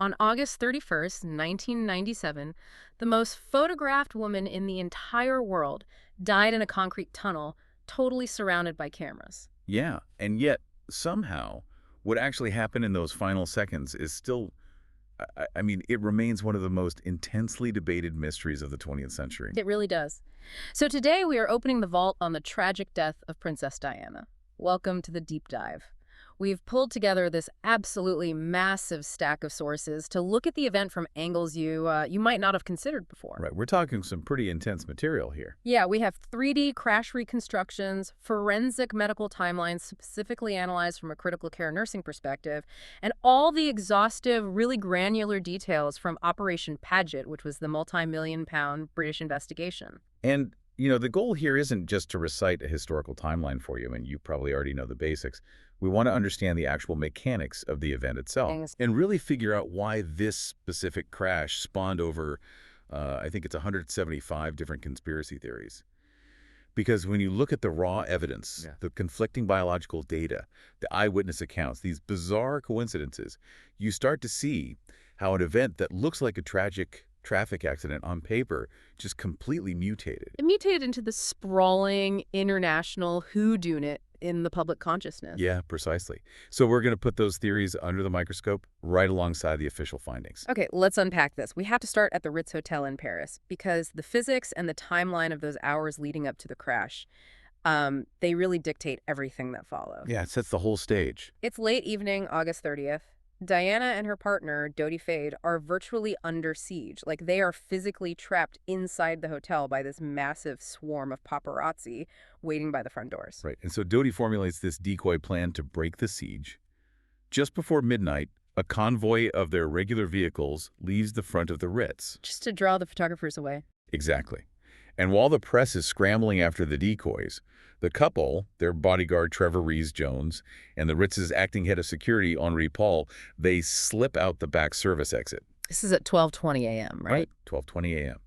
On August 31st, 1997, the most photographed woman in the entire world died in a concrete tunnel, totally surrounded by cameras. Yeah, and yet, somehow, what actually happened in those final seconds is still, I mean, it remains one of the most intensely debated mysteries of the 20th century. It really does. So today we are opening the vault on the tragic death of Princess Diana. Welcome to the deep dive. We've pulled together this absolutely massive stack of sources to look at the event from angles you might not have considered before. Right, we're talking some pretty intense material here. Yeah, we have 3D crash reconstructions, forensic medical timelines specifically analyzed from a critical care nursing perspective, and all the exhaustive, really granular details from Operation Paget, which was the multi-million-pound British investigation. And, the goal here isn't just to recite a historical timeline for you, and you probably already know the basics. We want to understand the actual mechanics of the event itself Things. and really figure out why this specific crash spawned over, I think it's 175 different conspiracy theories. Because when you look at the raw evidence, the conflicting biological data, the eyewitness accounts, these bizarre coincidences, you start to see how an event that looks like a tragic traffic accident on paper just completely mutated. It mutated into the sprawling international whodunit in the public consciousness. Yeah, precisely. So we're going to put those theories under the microscope right alongside the official findings. Okay, let's unpack this. We have to start at the Ritz Hotel in Paris because the physics and the timeline of those hours leading up to the crash, they really dictate everything that follows. Yeah, it sets the whole stage. It's late evening, August 30th. Diana and her partner, Dodi Fade, are virtually under siege. Like, they are physically trapped inside the hotel by this massive swarm of paparazzi waiting by the front doors. Right, and so Dodi formulates this decoy plan to break the siege. Just before midnight, a convoy of their regular vehicles leaves the front of the Ritz. Just to draw the photographers away. Exactly. And while the press is scrambling after the decoys, the couple, their bodyguard Trevor Rees-Jones, and the Ritz's acting head of security, Henri Paul, they slip out the back service exit. This is at 12:20 a.m., right? 12:20 a.m.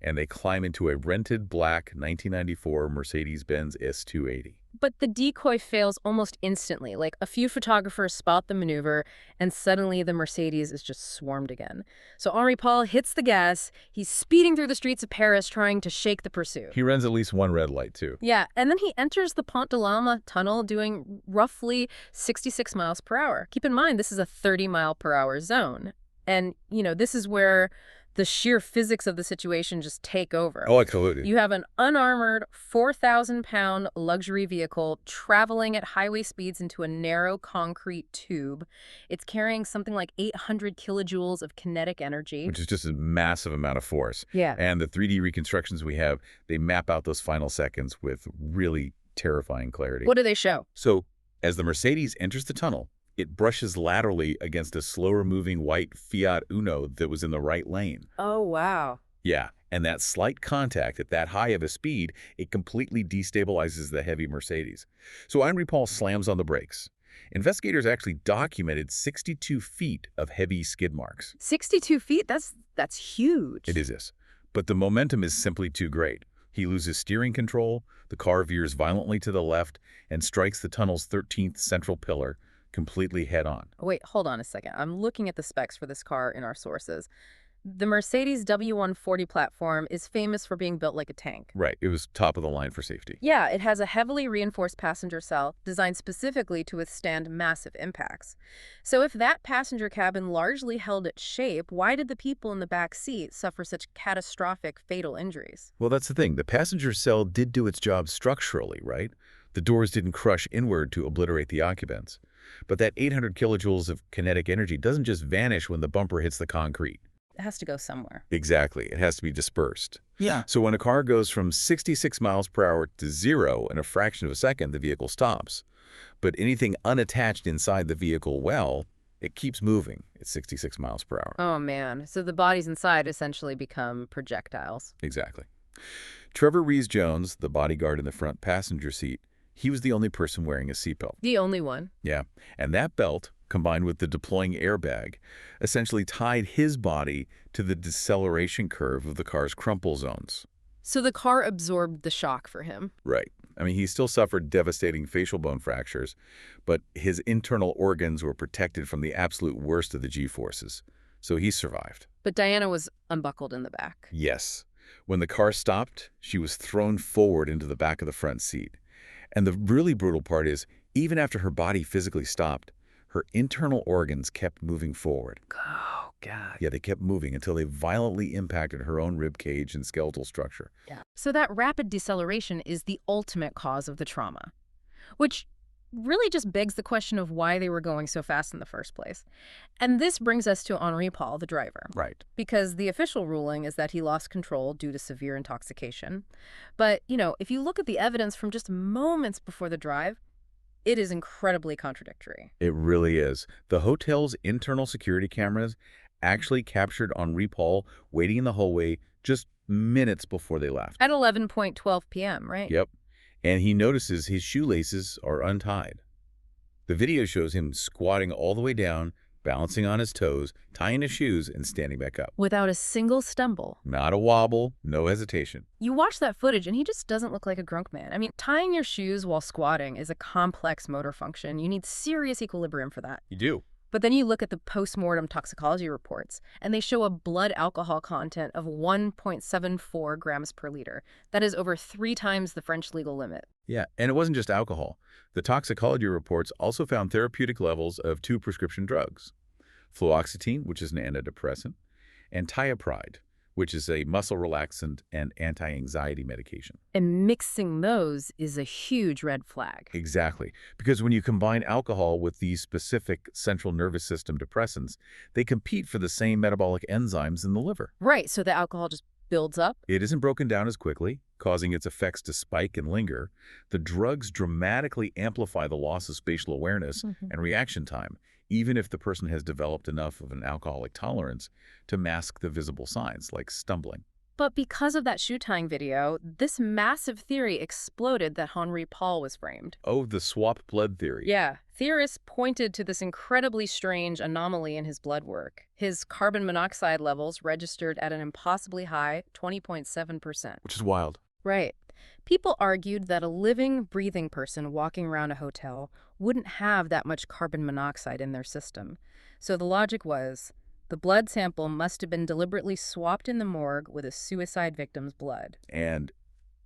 And they climb into a rented black 1994 Mercedes-Benz S280. But the decoy fails almost instantly. Like, a few photographers spot the maneuver, and suddenly the Mercedes is just swarmed again. So Henri Paul hits the gas. He's speeding through the streets of Paris trying to shake the pursuit. He runs at least one red light, too. Yeah, and then he enters the Pont de l'Alma tunnel doing roughly 66 miles per hour. Keep in mind, this is a 30-mile-per-hour zone. And, this is where the sheer physics of the situation just take over. Oh, absolutely. You have an unarmored 4,000-pound luxury vehicle traveling at highway speeds into a narrow concrete tube. It's carrying something like 800 kilojoules of kinetic energy. Which is just a massive amount of force. Yeah. And the 3D reconstructions we have, they map out those final seconds with really terrifying clarity. What do they show? So, as the Mercedes enters the tunnel, it brushes laterally against a slower-moving white Fiat Uno that was in the right lane. Oh, wow. Yeah, and that slight contact at that high of a speed, it completely destabilizes the heavy Mercedes. So Henri Paul slams on the brakes. Investigators actually documented 62 feet of heavy skid marks. 62 feet? That's huge. It is this. But the momentum is simply too great. He loses steering control, the car veers violently to the left, and strikes the tunnel's 13th central pillar, completely head-on. Wait, hold on a second. I'm looking at the specs for this car in our sources. The Mercedes W140 platform is famous for being built like a tank. Right. It was top of the line for safety. Yeah, it has a heavily reinforced passenger cell designed specifically to withstand massive impacts. So if that passenger cabin largely held its shape, why did the people in the back seat suffer such catastrophic, fatal injuries? Well, that's the thing. The passenger cell did do its job structurally, right? The doors didn't crush inward to obliterate the occupants. But that 800 kilojoules of kinetic energy doesn't just vanish when the bumper hits the concrete. It has to go somewhere. Exactly. It has to be dispersed. Yeah. So when a car goes from 66 miles per hour to 0 in a fraction of a second, the vehicle stops. But anything unattached inside the vehicle, well, it keeps moving at 66 miles per hour. Oh, man. So the bodies inside essentially become projectiles. Exactly. Trevor Rees-Jones, the bodyguard in the front passenger seat, he was the only person wearing a seatbelt. The only one. Yeah, and that belt, combined with the deploying airbag, essentially tied his body to the deceleration curve of the car's crumple zones. So the car absorbed the shock for him. Right. I mean, he still suffered devastating facial bone fractures, but his internal organs were protected from the absolute worst of the G-forces. so he survived. But Diana was unbuckled in the back. Yes. When the car stopped, she was thrown forward into the back of the front seat. And the really brutal part is, even after her body physically stopped, her internal organs kept moving forward. Oh, God. Yeah, they kept moving until they violently impacted her own rib cage and skeletal structure. Yeah. So that rapid deceleration is the ultimate cause of the trauma, which really just begs the question of why they were going so fast in the first place. And this brings us to Henri Paul, the driver. Right. Because the official ruling is that he lost control due to severe intoxication. But, if you look at the evidence from just moments before the drive, it is incredibly contradictory. It really is. The hotel's internal security cameras actually captured Henri Paul waiting in the hallway just minutes before they left. At 11:12 p.m., right? Yep. And he notices his shoelaces are untied. The video shows him squatting all the way down, balancing on his toes, tying his shoes, and standing back up. Without a single stumble. Not a wobble, no hesitation. You watch that footage and he just doesn't look like a drunk man. I mean, tying your shoes while squatting is a complex motor function. You need serious equilibrium for that. You do. But then you look at the post-mortem toxicology reports, and they show a blood alcohol content of 1.74 grams per liter. That is over 3 times the French legal limit. Yeah, and it wasn't just alcohol. The toxicology reports also found therapeutic levels of 2 prescription drugs, fluoxetine, which is an antidepressant, and tiopride, which is a muscle relaxant and anti-anxiety medication. And mixing those is a huge red flag. Exactly, because when you combine alcohol with these specific central nervous system depressants, they compete for the same metabolic enzymes in the liver. Right, so the alcohol just builds up? It isn't broken down as quickly, causing its effects to spike and linger. The drugs dramatically amplify the loss of spatial awareness and reaction time, even if the person has developed enough of an alcoholic tolerance to mask the visible signs, like stumbling. But because of that shoe tying video, this massive theory exploded that Henri Paul was framed. Oh, the swap blood theory. Yeah, theorists pointed to this incredibly strange anomaly in his blood work. His carbon monoxide levels registered at an impossibly high 20.7%. Which is wild. Right. People argued that a living, breathing person walking around a hotel wouldn't have that much carbon monoxide in their system. So the logic was, the blood sample must have been deliberately swapped in the morgue with a suicide victim's blood. And,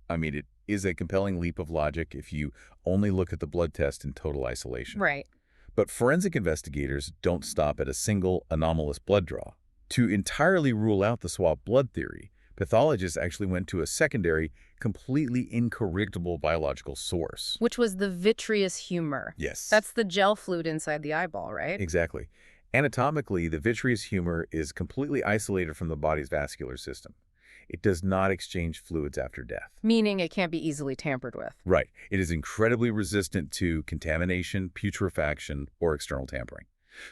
I mean, it is a compelling leap of logic if you only look at the blood test in total isolation. Right. But forensic investigators don't stop at a single anomalous blood draw. To entirely rule out the swap blood theory, pathologists actually went to a secondary, completely incorrigible biological source. Which was the vitreous humor. Yes. That's the gel fluid inside the eyeball, right? Exactly. Anatomically, the vitreous humor is completely isolated from the body's vascular system. It does not exchange fluids after death. Meaning it can't be easily tampered with. Right. It is incredibly resistant to contamination, putrefaction, or external tampering.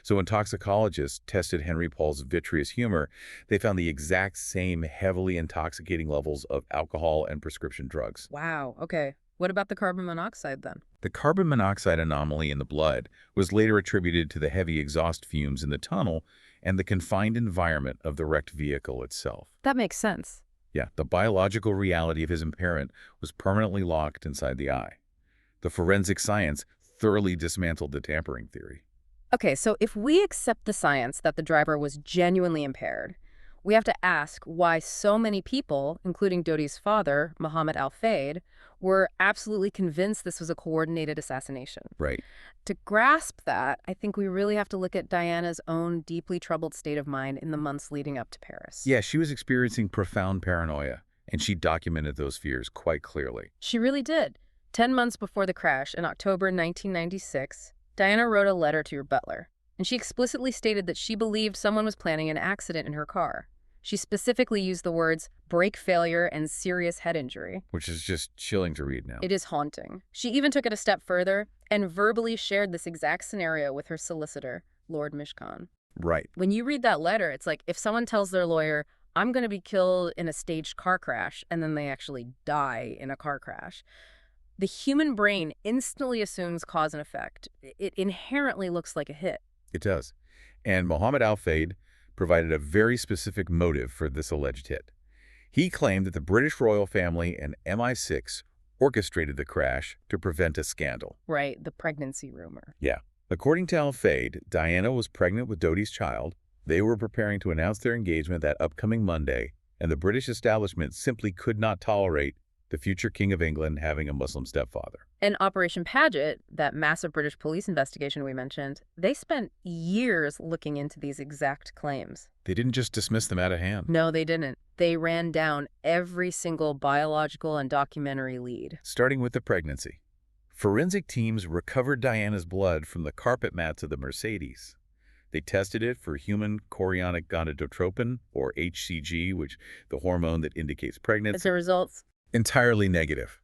So when toxicologists tested Henri Paul's vitreous humor, they found the exact same heavily intoxicating levels of alcohol and prescription drugs. Wow, okay. What about the carbon monoxide then? The carbon monoxide anomaly in the blood was later attributed to the heavy exhaust fumes in the tunnel and the confined environment of the wrecked vehicle itself. That makes sense. Yeah, the biological reality of his impairment was permanently locked inside the eye. The forensic science thoroughly dismantled the tampering theory. Okay, so if we accept the science that the driver was genuinely impaired, we have to ask why so many people, including Dodi's father, Mohammed Al-Fayed, were absolutely convinced this was a coordinated assassination. Right. To grasp that, I think we really have to look at Diana's own deeply troubled state of mind in the months leading up to Paris. Yeah, she was experiencing profound paranoia, and she documented those fears quite clearly. She really did. 10 months before the crash, in October 1996, Diana wrote a letter to her butler, and she explicitly stated that she believed someone was planning an accident in her car. She specifically used the words brake failure and serious head injury. Which is just chilling to read now. It is haunting. She even took it a step further and verbally shared this exact scenario with her solicitor, Lord Mishcon. Right. When you read that letter, it's like if someone tells their lawyer, I'm going to be killed in a staged car crash, and then they actually die in a car crash. The human brain instantly assumes cause and effect. It inherently looks like a hit. It does. And Mohammed Al-Fayed provided a very specific motive for this alleged hit. He claimed that the British royal family and MI6 orchestrated the crash to prevent a scandal. Right, the pregnancy rumor. Yeah. According to Al-Fayed, Diana was pregnant with Dodi's child, They were preparing to announce their engagement that upcoming Monday, and the British establishment simply could not tolerate the future King of England having a Muslim stepfather. In Operation Paget, that massive British police investigation we mentioned, they spent years looking into these exact claims. They didn't just dismiss them out of hand. No, they didn't. They ran down every single biological and documentary lead. Starting with the pregnancy. Forensic teams recovered Diana's blood from the carpet mats of the Mercedes. They tested it for human chorionic gonadotropin, or HCG, which the hormone that indicates pregnancy. As a result, Entirely negative.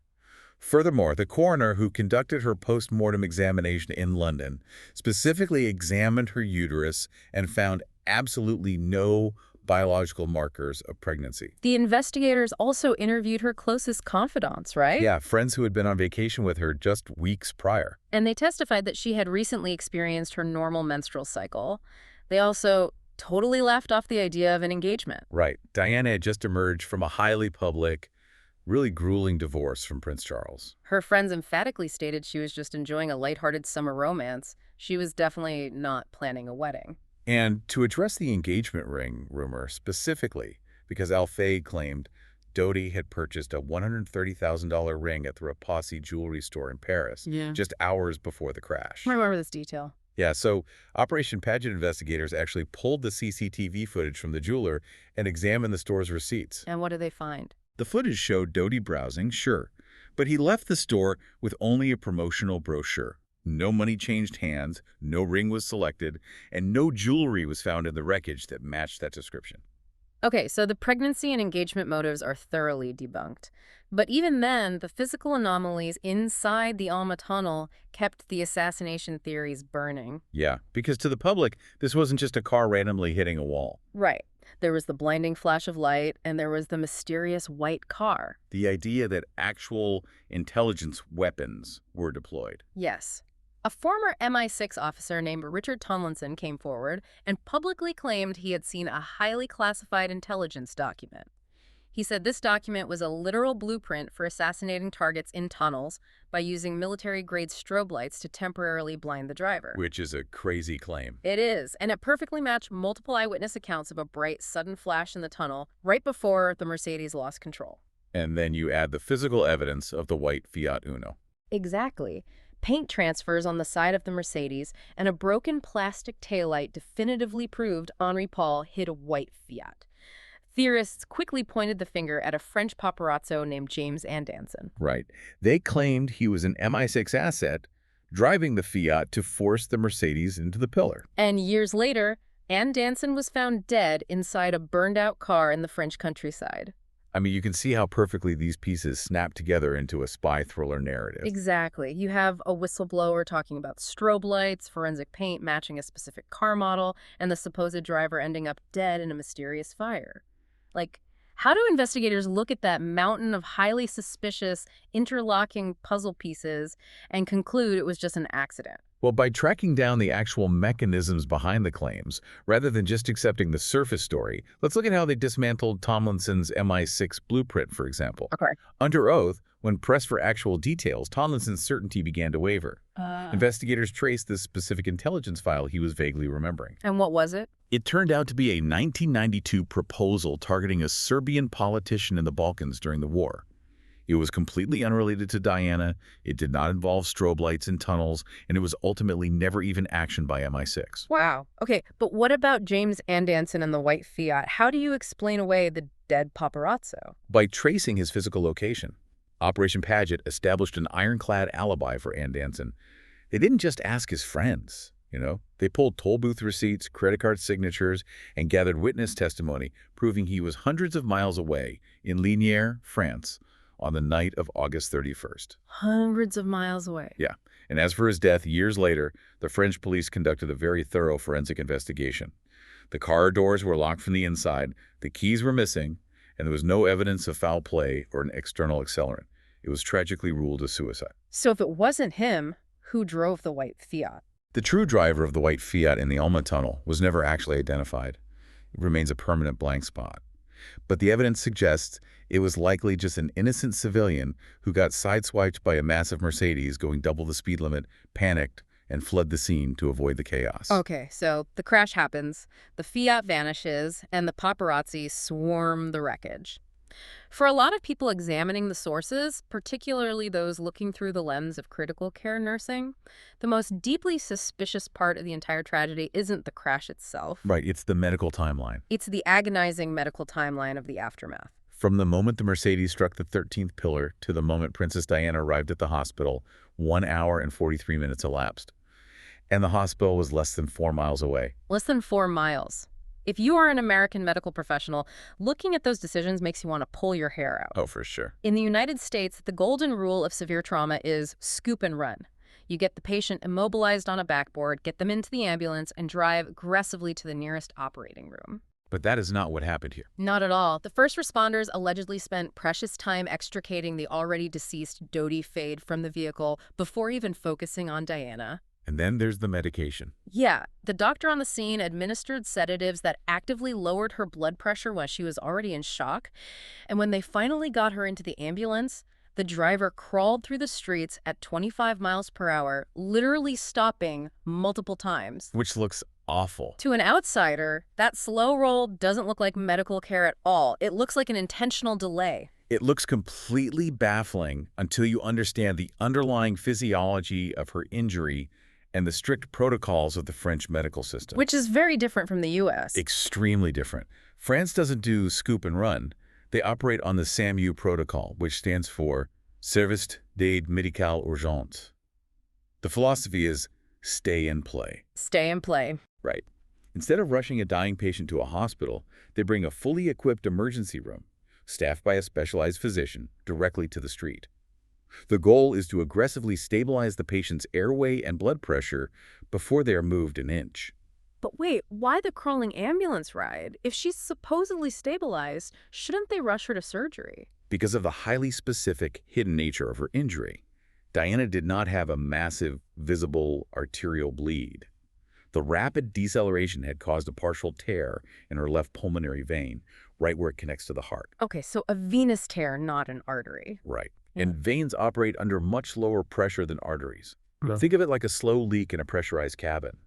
Furthermore, the coroner who conducted her post-mortem examination in London specifically examined her uterus and found absolutely no biological markers of pregnancy. the investigators also interviewed her closest confidants, right? Yeah, friends who had been on vacation with her just weeks prior. And they testified that she had recently experienced her normal menstrual cycle. They also totally laughed off the idea of an engagement. Right. Diana had just emerged from a highly public, really grueling divorce from Prince Charles. Her friends emphatically stated she was just enjoying a lighthearted summer romance. She was definitely not planning a wedding. And to address the engagement ring rumor specifically, because Al-Fayed claimed Dodi had purchased a $130,000 ring at the Rapazzi jewelry store in Paris just hours before the crash. I remember this detail. Yeah, so Operation Paget investigators actually pulled the CCTV footage from the jeweler and examined the store's receipts. And what did they find? The footage showed Dodi browsing, sure, but he left the store with only a promotional brochure. No money changed hands, no ring was selected, and no jewelry was found in the wreckage that matched that description. Okay, so the pregnancy and engagement motives are thoroughly debunked. But even then, the physical anomalies inside the Alma tunnel kept the assassination theories burning. Yeah, because to the public, this wasn't just a car randomly hitting a wall. Right. There was the blinding flash of light, and there was the mysterious white car. The idea that actual intelligence weapons were deployed. Yes. A former MI6 officer named Richard Tomlinson came forward and publicly claimed he had seen a highly classified intelligence document. He said this document was a literal blueprint for assassinating targets in tunnels by using military-grade strobe lights to temporarily blind the driver. Which is a crazy claim. It is, and it perfectly matched multiple eyewitness accounts of a bright, sudden flash in the tunnel right before the Mercedes lost control. And then you add the physical evidence of the white Fiat Uno. Exactly. Paint transfers on the side of the Mercedes and a broken plastic taillight definitively proved Henri Paul hit a white Fiat. Theorists quickly pointed the finger at a French paparazzo named James Andanson. Right. They claimed he was an MI6 asset driving the Fiat to force the Mercedes into the pillar. And years later, Andanson was found dead inside a burned-out car in the French countryside. I mean, you can see how perfectly these pieces snap together into a spy thriller narrative. Exactly. You have a whistleblower talking about strobe lights, forensic paint matching a specific car model, and the supposed driver ending up dead in a mysterious fire. Like, how do investigators look at that mountain of highly suspicious, interlocking puzzle pieces and conclude it was just an accident? Well, by tracking down the actual mechanisms behind the claims, rather than just accepting the surface story, let's look at how they dismantled Tomlinson's MI6 blueprint, for example. Okay. Under oath, when pressed for actual details, Tomlinson's certainty began to waver. Investigators traced this specific intelligence file he was vaguely remembering. And what was it? It turned out to be a 1992 proposal targeting a Serbian politician in the Balkans during the war. It was completely unrelated to Diana, it did not involve strobe lights and tunnels, and it was ultimately never even actioned by MI6. Wow. Okay, but what about James Andanson and the white Fiat? How do you explain away the dead paparazzo? By tracing his physical location, Operation Paget established an ironclad alibi for Andanson. They didn't just ask his friends, They pulled toll booth receipts, credit card signatures, and gathered witness testimony, proving he was hundreds of miles away in Lignières, France, on the night of August 31st. Hundreds of miles away. Yeah, and as for his death, years later, the French police conducted a very thorough forensic investigation. The car doors were locked from the inside, the keys were missing, and there was no evidence of foul play or an external accelerant. It was tragically ruled a suicide. So if it wasn't him, who drove the white Fiat? The true driver of the white Fiat in the Alma tunnel was never actually identified. It remains a permanent blank spot. But the evidence suggests it was likely just an innocent civilian who got sideswiped by a massive Mercedes going double the speed limit, panicked, and fled the scene to avoid the chaos. Okay, so the crash happens, the Fiat vanishes, and the paparazzi swarm the wreckage. For a lot of people examining the sources, particularly those looking through the lens of critical care nursing, the most deeply suspicious part of the entire tragedy isn't the crash itself. Right, it's the medical timeline. It's the agonizing medical timeline of the aftermath. From the moment the Mercedes struck the 13th pillar to the moment Princess Diana arrived at the hospital, 1 hour and 43 minutes elapsed. And the hospital was less than 4 miles away. Less than 4 miles. If you are an American medical professional, looking at those decisions makes you want to pull your hair out. Oh, for sure. In the United States, the golden rule of severe trauma is scoop and run. You get the patient immobilized on a backboard, get them into the ambulance, and drive aggressively to the nearest operating room. But that is not what happened here. Not at all. The first responders allegedly spent precious time extricating the already deceased Dodi Fade from the vehicle before even focusing on Diana. And then there's the medication. Yeah, the doctor on the scene administered sedatives that actively lowered her blood pressure when she was already in shock. And when they finally got her into the ambulance, the driver crawled through the streets at 25 miles per hour, literally stopping multiple times. Which looks awful. To an outsider, that slow roll doesn't look like medical care at all. It looks like an intentional delay. It looks completely baffling until you understand the underlying physiology of her injury and the strict protocols of the French medical system. Which is very different from the U.S. Extremely different. France doesn't do scoop and run. They operate on the SAMU protocol, which stands for Service d'aide médicale urgente. The philosophy is stay and play. Stay and play. Right. Instead of rushing a dying patient to a hospital, they bring a fully equipped emergency room, staffed by a specialized physician, directly to the street. The goal is to aggressively stabilize the patient's airway and blood pressure before they are moved an inch. But wait, why the crawling ambulance ride? If she's supposedly stabilized, shouldn't they rush her to surgery? Because of the highly specific, hidden nature of her injury, Diana did not have a massive, visible arterial bleed. The rapid deceleration had caused a partial tear in her left pulmonary vein, right where it connects to the heart. Okay, so a venous tear, not an artery. Right. And veins operate under much lower pressure than arteries. Think of it like a slow leak in a pressurized cabin.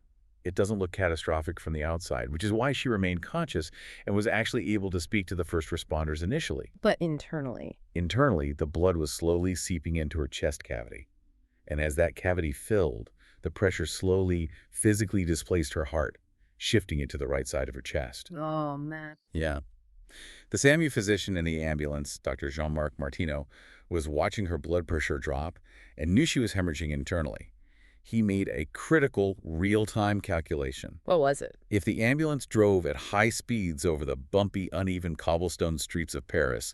It doesn't look catastrophic from the outside, which is why she remained conscious and was actually able to speak to the first responders initially. But internally? Internally, the blood was slowly seeping into her chest cavity. And as that cavity filled, the pressure slowly, physically displaced her heart, shifting it to the right side of her chest. Oh, man. Yeah. The SAMU physician in the ambulance, Dr. Jean-Marc Martineau, was watching her blood pressure drop and knew she was hemorrhaging internally. He made a critical, real-time calculation. What was it? If the ambulance drove at high speeds over the bumpy, uneven cobblestone streets of Paris,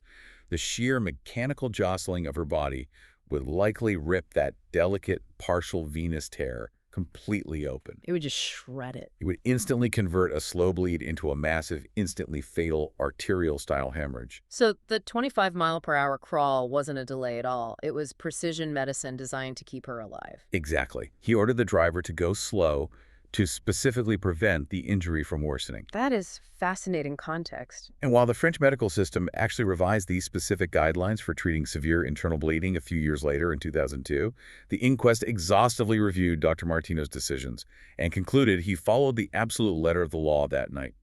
the sheer mechanical jostling of her body would likely rip that delicate, partial venous tear completely open. It would just shred it. It would instantly convert a slow bleed into a massive, instantly fatal arterial-style hemorrhage. So the 25-mile-per-hour crawl wasn't a delay at all. It was precision medicine designed to keep her alive. Exactly. He ordered the driver to go slow to specifically prevent the injury from worsening. That is fascinating context. And while the French medical system actually revised these specific guidelines for treating severe internal bleeding a few years later in 2002, the inquest exhaustively reviewed Dr. Martineau's decisions and concluded he followed the absolute letter of the law that night.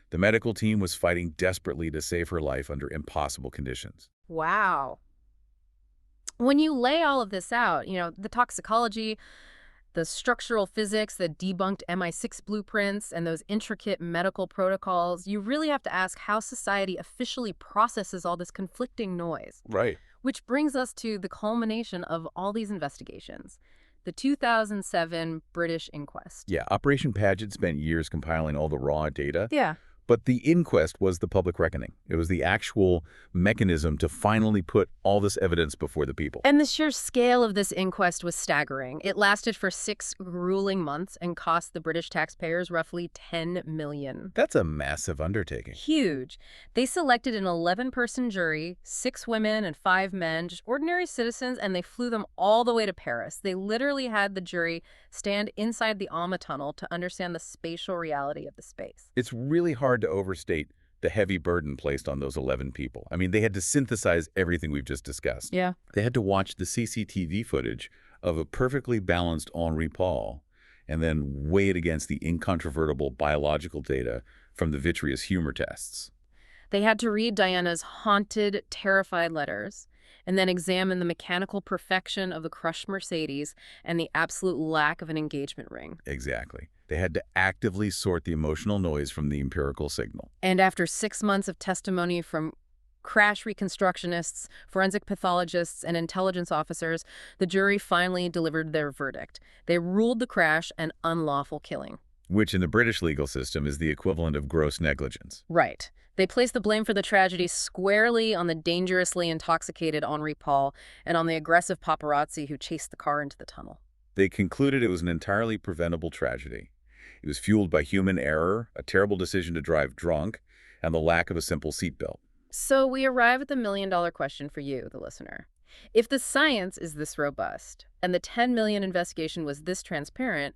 The medical team was fighting desperately to save her life under impossible conditions. Wow. When you lay all of this out, the toxicology, the structural physics, the debunked MI6 blueprints, and those intricate medical protocols, you really have to ask how society officially processes all this conflicting noise. Right. Which brings us to the culmination of all these investigations, the 2007 British inquest. Yeah, Operation Paget spent years compiling all the raw data. Yeah. But the inquest was the public reckoning. It was the actual mechanism to finally put all this evidence before the people. And the sheer scale of this inquest was staggering. It lasted for 6 grueling months and cost the British taxpayers roughly $10 million. That's a massive undertaking. Huge. They selected an 11-person jury, 6 women and 5 men, just ordinary citizens, and they flew them all the way to Paris. They literally had the jury stand inside the Alma tunnel to understand the spatial reality of the space. It's really hard to overstate the heavy burden placed on those 11 people. I mean, they had to synthesize everything we've just discussed. Yeah. They had to watch the CCTV footage of a perfectly balanced Henri Paul and then weigh it against the incontrovertible biological data from the vitreous humor tests. They had to read Diana's haunted, terrified letters and then examine the mechanical perfection of the crushed Mercedes and the absolute lack of an engagement ring. Exactly. They had to actively sort the emotional noise from the empirical signal. And after 6 months of testimony from crash reconstructionists, forensic pathologists, and intelligence officers, the jury finally delivered their verdict. They ruled the crash an unlawful killing. Which in the British legal system is the equivalent of gross negligence. Right. They placed the blame for the tragedy squarely on the dangerously intoxicated Henri Paul and on the aggressive paparazzi who chased the car into the tunnel. They concluded it was an entirely preventable tragedy. It was fueled by human error, a terrible decision to drive drunk, and the lack of a simple seatbelt. So we arrive at the million-dollar question for you, the listener. If the science is this robust and the 10 million investigation was this transparent,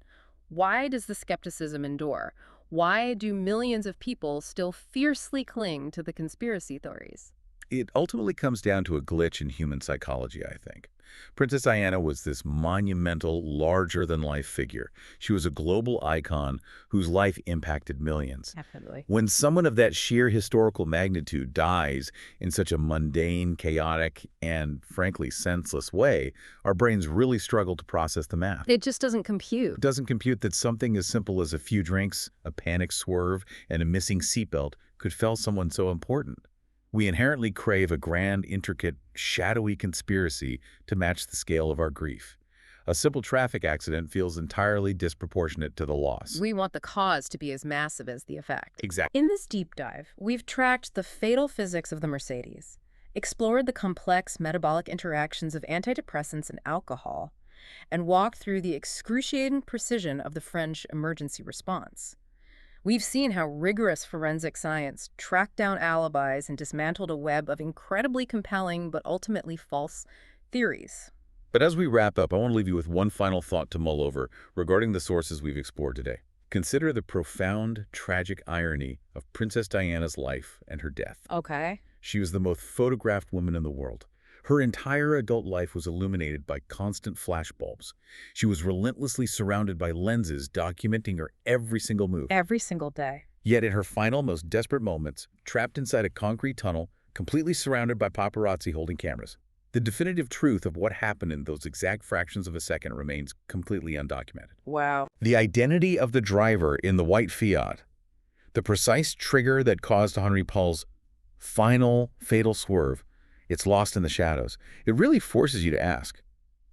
why does the skepticism endure? Why do millions of people still fiercely cling to the conspiracy theories? It ultimately comes down to a glitch in human psychology, I think. Princess Diana was this monumental, larger-than-life figure. She was a global icon whose life impacted millions. Definitely. When someone of that sheer historical magnitude dies in such a mundane, chaotic, and frankly senseless way, our brains really struggle to process the math. It just doesn't compute. It doesn't compute that something as simple as a few drinks, a panic swerve, and a missing seatbelt could fell someone so important. We inherently crave a grand, intricate, shadowy conspiracy to match the scale of our grief. A simple traffic accident feels entirely disproportionate to the loss. We want the cause to be as massive as the effect. Exactly. In this deep dive, we've tracked the fatal physics of the Mercedes, explored the complex metabolic interactions of antidepressants and alcohol, and walked through the excruciating precision of the French emergency response. We've seen how rigorous forensic science tracked down alibis and dismantled a web of incredibly compelling but ultimately false theories. But as we wrap up, I want to leave you with one final thought to mull over regarding the sources we've explored today. Consider the profound, tragic irony of Princess Diana's life and her death. Okay. She was the most photographed woman in the world. Her entire adult life was illuminated by constant flashbulbs. She was relentlessly surrounded by lenses documenting her every single move. Every single day. Yet in her final, most desperate moments, trapped inside a concrete tunnel, completely surrounded by paparazzi holding cameras, the definitive truth of what happened in those exact fractions of a second remains completely undocumented. Wow. The identity of the driver in the white Fiat, the precise trigger that caused Henri Paul's final fatal swerve, it's lost in the shadows. It really forces you to ask,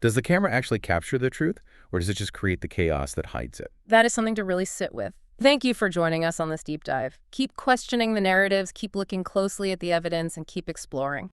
does the camera actually capture the truth, or does it just create the chaos that hides it? That is something to really sit with. Thank you for joining us on this deep dive. Keep questioning the narratives, keep looking closely at the evidence, and keep exploring.